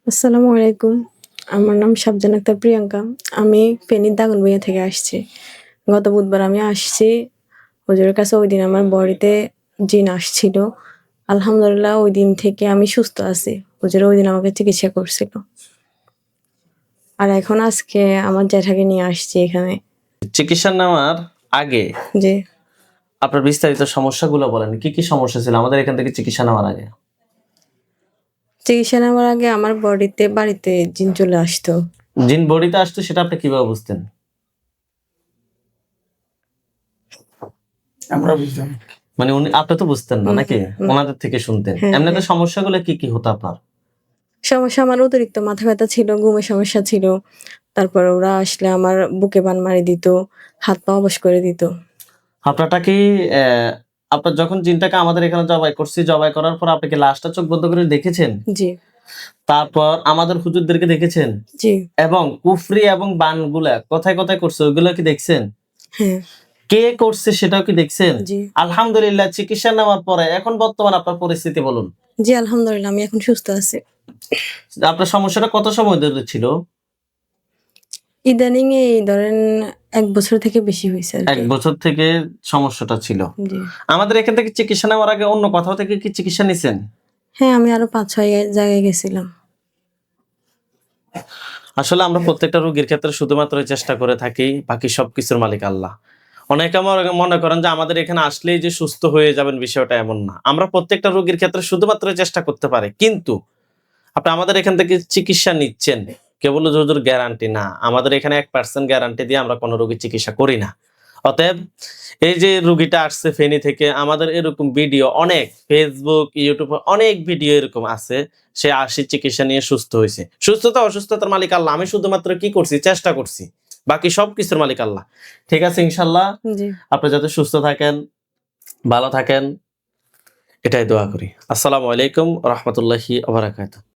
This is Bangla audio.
আসসালামু আলাইকুম। আমার নাম শাবজান আক্তার প্রিয়াঙ্কা। আমি ফেনীর দাগনভূঞা থেকে আসছি। গত বুধবার আমি আসছি। হুজুরের কাছে ওইদিন আমার বডিতে জিন আসছিল। আলহামদুলিল্লাহ ওইদিন থেকে আমি সুস্থ আছি। হুজুর ওইদিন আমাকে চিকিৎসা করছিল। আর এখন আজকে আমার জ্যাঠাকে নিয়ে আসছি এখানে। চিকিৎসা নেওয়ার আগে জি। আপনার বিস্তারিত সমস্যাগুলো বলেন। কি, কি সমস্যা ছিল আমাদের এখান থেকে চিকিৎসা নেওয়ার আগে? চিকিৎসা নেওয়ার আগে আমার বাড়িতে জিন চলে আসতো। জিন বডিতে আসতো সেটা আপনি কিভাবে বুঝতেন? আমরা বুঝতাম। মানে আপনি তো বুঝতেন না নাকি? ওনাদের থেকে শুনতেন। হ্যাঁ, এমনিতে হ্যাঁ। সমস্যাগুলো কি, কি হতো আপনার? সমস্যা আমার অতিরিক্ত মাথা ব্যথা ছিল, ঘুমের সমস্যা ছিল। তারপরে ওরা আসলে আমার বুকে বান মারি দিত, হাত পা অবশ করে দিত। আপনারটা কি আপনার যখন জিনটাকে আমাদের এখানে জবাই করছি, জবাই করার পর আপনি কি লাশটা চোখ বন্ধ করে দেখেছেন? জি, তারপর আমাদের হুজুরদেরকে দেখেছেন? জি, এবং কুফরি এবং বানগুলা কোথায়, কোথায় করছে ওইগুলো কি দেখছেন? হ্যাঁ, কে করছে সেটাও কি দেখছেন? জি। আলহামদুলিল্লাহ চিকিৎসা নেওয়ার পরে এখন বর্তমান আপনার পরিস্থিতি বলুন। জি, আলহামদুলিল্লাহ আমি এখন সুস্থ আছি। আপনার সমস্যাটা কত সময় ধরে ছিল? ইদানিং এই ধরেন ১ বছর থেকে বেশি হইছে ১ আরকি। বছর থেকে সমস্যাটা ছিল। জি। আমাদের এখান থেকে চিকিৎসা নেওয়ার আগে অন্য কোথাও থেকে কি চিকিৎসা নিছেন? হ্যাঁ, আমি আরো ৫-৬ জায়গায় গেছিলাম। আসলে আমরা প্রত্যেকটা রোগীর ক্ষেত্রে শুধুমাত্র চেষ্টা করে থাকি, বাকি সবকিছুর মালিক আল্লাহ। অনেকে মনে করেন যে আমাদের এখানে আসলেই যে সুস্থ হয়ে যাবেন বিষয়টা এমন না। আমরা প্রত্যেকটা রোগীর ক্ষেত্রে শুধুমাত্র চেষ্টা করতে পারি। কিন্তু আপনি আমাদের এখান থেকে চিকিৎসা নিচ্ছেন, কেবল যে হুজুর গ্যারান্টি না। আমাদের এখানে 1% গ্যারান্টি দিয়ে আমরা কোনো রোগীর চিকিৎসা করি না। অতএব এই যে রোগীটা আসছে ফেনী থেকে আমাদের এরকম ভিডিও অনেক Facebook, YouTube অনেক ভিডিও এরকম আছে। সে চিকিৎসা নিয়ে সুস্থ হইছে। সুস্থতা অসুস্থতার মালিক আল্লাহ। আমি শুধুমাত্র কি করছি? চেষ্টা করছি। বাকি সবকিছুর মালিক আল্লাহ। ঠিক আছে ইনশাআল্লাহ জি। আপনি যাতে সুস্থ থাকেন, ভালো থাকেন এটাই দোয়া করি। আসসালামু আলাইকুম ওয়া রাহমাতুল্লাহি ওয়া বারাকাতুহু।